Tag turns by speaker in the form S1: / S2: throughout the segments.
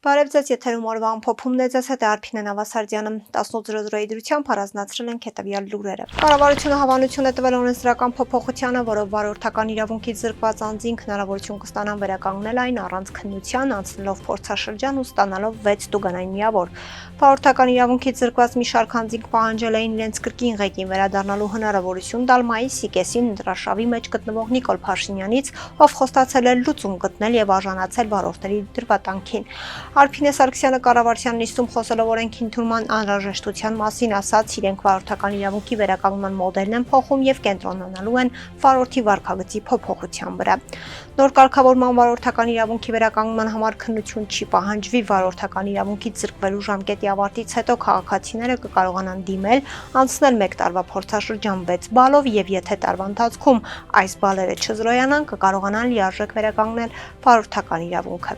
S1: Բարև ձեզ, եթերում օրվա ամփոփումն է, ձեզ հետ է Արփինե Նավասարդյանը։ 18:00-ի դրությամբ առանձնացրել ենք հետևյալ լուրերը։ Կառավարությունը հավանություն է տվել օրենսդրական փոփոխությանը, որով վարորդական իրավունքից զրկված անձինք հնարավորություն կստանան վերականգնել այն առանց քննության, անցնելով փորձաշրջան ու ստանալով 6 տուգանային միավոր։ Վարորդական իրավունքից զրկված մի շարք անձինք պահանջել էին իրենց կրկին ղեկին վերադառնալու հնարավորություն տալ մայիսի կեսին ընտրաշավի մեջ գտնվող Նիկոլ Փաշինյանից, ով խոստացել է լուծում գտնել եւ արժանացել վարորդների դրվատանքին։ Արփինե Սարգսյանը կառավարության նիստում խոսելով օրենքի ընդունման անհրաժեշտության մասին ասաց, իրենք վարորդական իրավունքի վերականգնման մոդելն են փոխում եւ կենտրոնանալու են վարորդի վարքագծի փոփոխության վրա։ Նոր կարգավորման վարորդական իրավունքի վերականգնման համար քննություն չի պահանջվի, վարորդական իրավունքից զրկվելու ժամկետի ավարտից հետո քաղաքացիները կկարողանան դիմել, անցնել 1 տարվա փորձաշրջան 6 բալով եւ եթե տարվա ընթացքում այս բալերը չզրոյանան, կկարողանան լիարժեք վերականգնել վարորդական իրավունքը։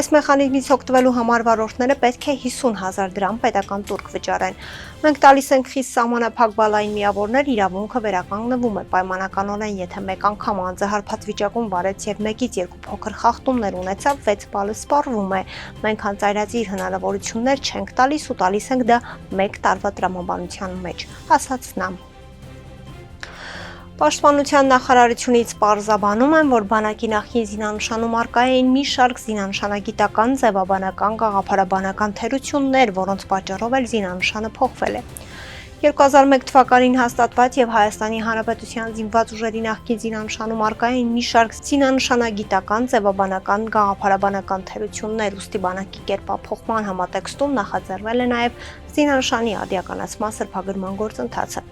S1: Այս մեխանիզմից օգտվելու համար վարորդները պետք է 50,000 դրամ պետական տուրք վճարեն։ Մենք տալիս ենք խիստ սահմանափակ բալային միավորներ, իրավունքը վերականգնվում է պայմանականորեն, եթե մեկ անգամ անձը հարբած վիճակում վարեց եւ 1-ից 2 փոքր խախտումներ ունեցավ, 6 բալը սպառվում է։ Մենք հանցայրածիր հնարավորություններ չենք տալիս ու տալիս ենք դա 1 տարվա տրամաբանության մեջ, ասաց նա։ Պաշտպանության նախարարությունից պարզաբանում են, որ բանակի նախկին զինանշանում առկա էին մի շարք զինանշանագիտական, ձևաբանական, գաղափարաբանական թերություններ, որոնց պատճառով էլ զինանշանը փոխվել է։ 2001 թվականին հաստատված եւ Հայաստանի Հանրապետության զինված ուժերի նախկին զինանշանում առկա էին մի շարք զինանշանագիտական, ձևաբանական, գաղափարաբանական թերություններ, ուստի բանակի կերպափոխման համատեքստում նախաձեռնել է նաեւ զինանշանի արդիականացման սրբագրման գործընթացը։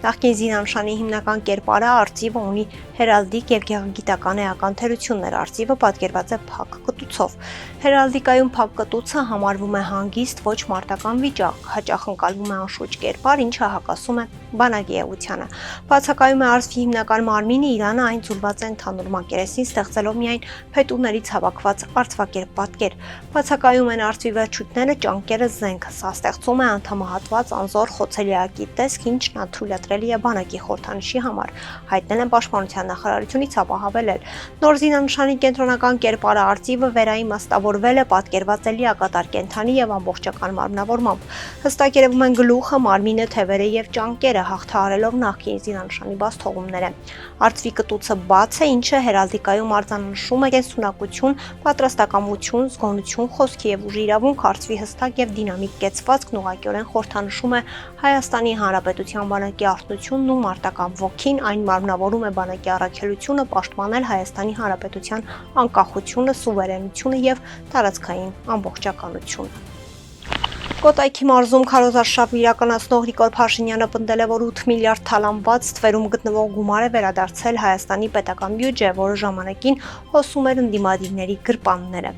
S1: Նախկին զինանշանի հիմնական կերպարը արծիվը ունի հերալդիկ եւ գեղագիտական էական թերություններ, արծիվը պատկերված է փակ կտուցով։ Հերալդիկայում փակ կտուցը համարվում է հանգիստ, ոչ մարտական վիճակ, հաճախ ընկալվում է անշուջ կերպար, ինչը հակասում է բանակի էությանը։ Բացակայում է արծվի հիմնական մարմինը, Իրանը այն ձուլված է ընդհանուր մակերեսին, ստեղծելով միայն փետուներից հավաքված արծվակերպ պատկեր։ Բացակայում են արծվի վերջույթները, ճանկերը, զենքը, սա ստեղծում է անդամահատված անզոր խոցելիակի տեսք, ինչն անթույլատրելի է բանակի խորհրդանիշի համար, հայտնել են Պաշտպանության նախարարությունից ապահովել։ Նոր զինանշանի կենտրոնական կերպարը արծիվը վերաիմաստավորվել է, պատկերված է լիակատար կենդանի եւ ամբողջական մարմնավորմամբ։ Հստակ երևում են գլուխը, մարմինը, թևերը եւ ճանկերը, հաղթահարելով նախկին զինանշանի բացթողումները։ Արծվի կտուցը բաց է, ինչը հերալդիկայում արձանշում է կենսունակություն, պատրաստակամություն, զգոնություն, խոսքի եւ ուժի իրավունք, արծվի հստակ եւ դինամիկ կեցվածքն ուղղակիորեն խորհրդանշում է Հայաստանի Հանրապետության բանակի արտնությունն ու մարտական ոգին, այն մարմնավորում է բանակի առաքելությունը պաշտպանել Հայաստանի Հանրապետության անկախությունը, սուվերենությունը եւ տարածքային ամբողջականությունը։ Կոտայքի մարզում քարոզարշավ իրականացնող Նիկոլ Փաշինյանը պնդել է, որ 8 միլիարդ թալանված թվերում գտնվող գումար է վերադարձել Հայաստանի պետական բյուջե, որը ժամանակին հոսում էր ընդդիմադիրների գրպանները։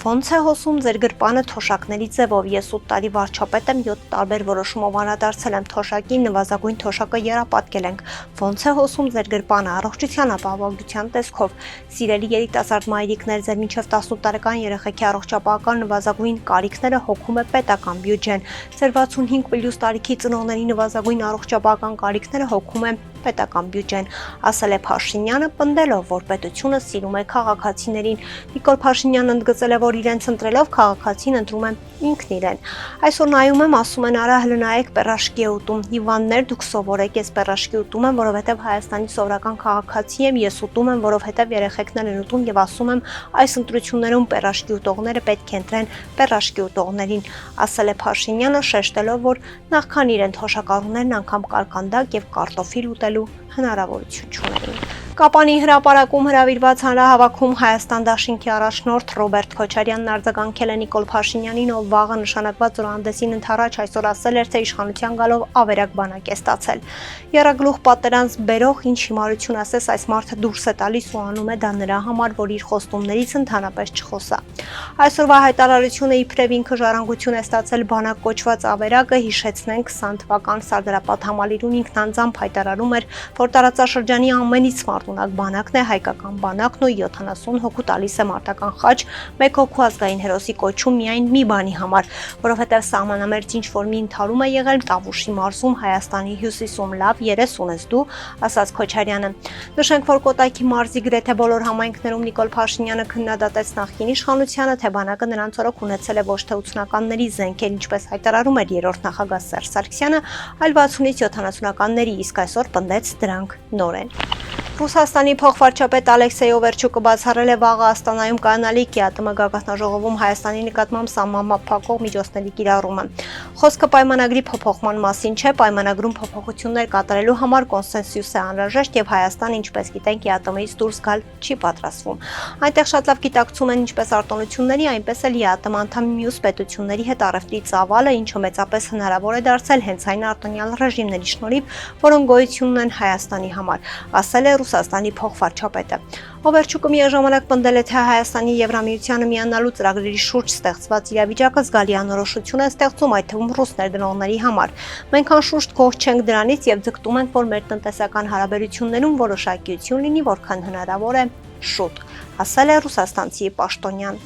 S1: Ոնց է հոսում ձեր գրպանը թոշակների ձևով։ Ես 8 տարի վարչապետ եմ, 7 տարբեր որոշումով անդրադարձել եմ թոշակին, նվազագույն թոշակը եռապատկել ենք։ Ոնց է հոսում ձեր գրպանը առողջության ապահովության տեսքով։ Սիրելի երիտասարդ մայրիկներ, ձեր մինչև 18 տարեկան երեխեքի առողջապահական նվազագույն կարիքները հոգում է պետական բյուջեն։ Ձեր 65+ տարիքի ծնողների նվազագույն առողջապահական կարիքները հոգում է պետական բյուջեն, ասել է Փաշինյանը, պնդելով, որ պետությունը սիրում է քաղաքացիներին։ Նիկոլ Փաշինյանը ընդգծել է, որ իրենց ընտրելով քաղաքացին ընտրում է ինքն իրեն։ Այսօր նայում եմ, ասում են արա հələ նայեք պերաշկի է ուտում։ Հիվանդներ, դուք սովորեք, ես պերաշկի ուտում եմ, որովհետև Հայաստանի սովորական քաղաքացի եմ, ես ուտում եմ, որովհետև երեխեքներն են ուտում եւ ասում եմ, այս ընտրություններում պերաշկի ուտողները պետք է ընտրեն պերաշկի ուտողներին, ասել է Փաշինյանը, շեշտելով, որ նախքան իրեն թոշակառուներն անգամ կարկանդակ եւ կարտոֆիլ ուտելու հնարավորություն չունեին։ Կապանի հրապարակում հրավիրված հանրահավաքում Հայաստան դաշինքի առաջնորդ Ռոբերտ Քոչարյանն արձագանքել է Նիկոլ Փաշինյանին, ով վաղը նշանակված զորահանդեսին ընթരാճ այսօր ասել էր, թե իշխանության գալով ավերակ բանակ է ստացել։ Եռագլուխ պատերանց բերող ինչ հիմարություն ասես, այս մարդը դուրս է տալիս ու անում է դա նրա համար, որ իր խոստումներից ընդհանրապես չխոսա։ Այսօրվա հայտարարությունը իբրև ինքը ժառանգություն է ստացել բանակ կոչված ավերակը, հիշեցնենք 20 թվական Սարդարապատ համալիրում ինքն անձամբ հայտարարում էր, որ տարածաշրջանի ամենից մարտունակ բանակն է, հայկական բանակն ու 70 հոգու տալիս է մարտական խաչ 1 հոգու ազգային հերոսի կոչում միայն մի բանի համար, որովհետև սահմանամերձ ինչ-որ մի ընդհարում է եղել Տավուշի մարզում Հայաստանի հյուսիսում, լավ երես ունես դու, ասաց Քոչարյանը։ Նշենք, որ Կոտայքի մարզի գրեթե բոլոր համայնքներում Նիկոլ Փաշինյանը քննադատեց նախկին իշխանությանը, թե բանակը նրանց օրոք ունեցել է ոչ թե 80-ականների զենքեր, ինչպես հայտարարում էր երրորդ նախագահ Սերժ Սարգսյանը, այլ 60-ից 70-ականների, իսկ այսօր պնդեց դրանք նոր են։ Ռուսաստանի փոխվարչապետ Ալեքսեյ Օվերչուկը բացառել է վաղը Աստանայում կայանալիք ԵԱՏՄ գագաթնաժողովում Հայաստանի նկատմամբ սահմանափակող միջոցների կիրառումը։ Խոսքը պայմանագրի փոփոխման մասին չէ, պայմանագրում փոփոխություններ կատարելու համար կոնսենսուս է անհրաժեշտ եւ Հայաստանը, ինչպես գիտենք, ԵԱՏՄ-ից դուրս գալ չի պատրաստվում։ Այնտեղ շատ լավ գիտակցում են ինչպես արտոնությունների, այնպես էլ ԵԱՏՄ անդամ մյուս պետությունների հետ առևտրի ծավալը, ինչը մեծապես հնարավոր է դարձել հենց այն արտոնյալ ռեժիմների շնորհիվ, որոնք գոյություն ունեն Հայաստանի համար, ասել է Ռուսաստանի փոխվարչապետը։ Օվերչուկը միաժամանակ պնդել է, թե Հայաստանի Եվրամիությանը միանալու ծրագրերի շուրջ ստեղծված իրավիճակը զգալի անորոշություն է ստեղծում, այդ թվում ռուս ներդնողների համար։ Մենք անշուշտ գոհ չենք դրանից եւ ձգտում ենք, որ մեր տնտեսական հարաբերություններում որոշակիություն լինի, որքան հնարավոր է շուտ, ասել է ռուսաստանցի պաշտոնյան։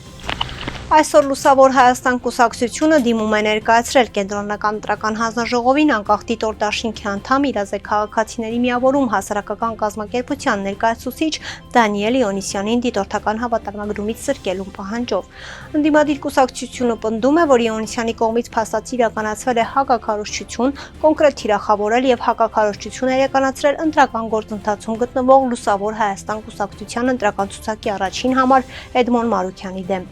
S1: Այսօր Լուսավոր Հայաստան կուսակցությունը դիմում է ներկայացրել կենտրոնական ընտրական հանձնաժողովին անկախ դիտոր դաշինքի անդամ իրազեկ քաղաքացիների միավորում հասարակական կազմակերպության ներկայացուցիչ Դանիել Իոնիսյանին դիտորդական հավատարմագրումից զրկելու պահանջով։ Ընդդիմադիր կուսակցությունը պնդում է, որ Իոնիսյանի կողմից փաստացի իրականացվել է հակակառուցչություն, կոնկրետ թիրախավորել եւ հակակառուցչություն իրականացրել ընտրական գործընթացում գտնվող Լուսավոր Հայաստան կուսակցության ընտրական ցուցակի առաջին համար Էդմոն Մարուքյանի դեմ։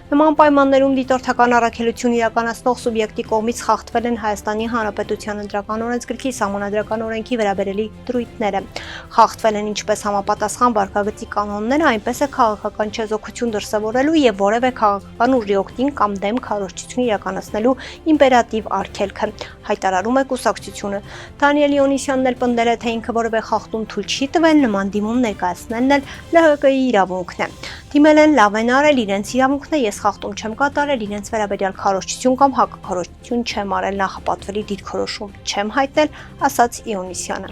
S1: Նման պայմաններում դիտորդական առաքելություն իրականացնող սուբյեկտի կողմից խախտվել են Հայաստանի Հանրապետության ընտրական օրենսգրքի սահմանադրական օրենքի վերաբերելի դրույթները։ Խախտվել են ինչպես համապատասխան վարքագծի կանոնները, այնպես էլ քաղաքական չեզոքություն դրսևորելու եւ որևէ քաղաքական ուժի օգտին կամ դեմ քարոզչություն իրականացնելու իմպերատիվ արգելքը, հայտարարում է կուսակցությունը։ Դանիել Իոնիսյանն էլ պնդել է, թե ինքը որևէ խախտում թույլ չի տվել, նման դիմում ներկայացնելն էլ ԼՀԿ-ի իրավունքն է։ Դիմել են լավ են արել, իրենց իրավունքն է, ես խախտում չեմ կատարել, իրենց վերաբերյալ քարոզչություն կամ հակաքարոզչություն չեմ արել, նախապատվելի դիրքորոշում չեմ հայտնել, ասաց Իոնիսյանը։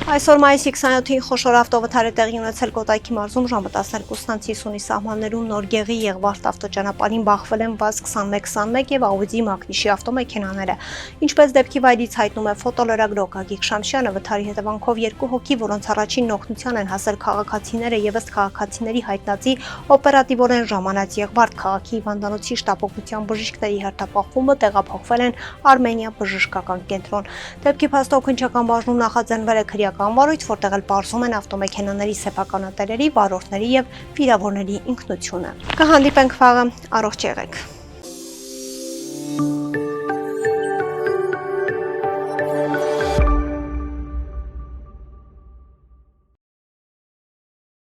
S1: Այսօր մայիսի 27-ին խոշոր ավտովթար է տեղի ունեցել Կոտայքի մարզում ժամը 12:20-ից 50-ի սահմաններում Նորգեղի Եղվարդ ավտոճանապարհին բախվել են ՎԱԶ 2121 եւ Audi Մակնիշի ավտոմեքենաները։ Ինչպես դեպքի վայրից հայտնում է ֆոտոլրագրող Գագիկ Շամշյանը, վթարի հետևանքով 2 հոգի, որոնց առաջին օգնության են հասել քաղաքացիները եւ ըստ քաղաքացիների հայտնածի օպերատիվորեն ժամանած Եղվարդ քաղաքի հիվանդանոցի շտապօգնության բժիշկների հերթապահումը տեղափոխվել են Արմենիա բժշկական կենտրոն։ Դեպքի փաստօգնչական բաժնում նախաձեռնվել է քրեական վարույթ, որտեղ էլ պարզում են ավտոմեքենաների սեփականատերերի, վարորդների եւ վիրավորների ինքնությունը։ Կհանդիպենք վաղը, առողջ եղեք։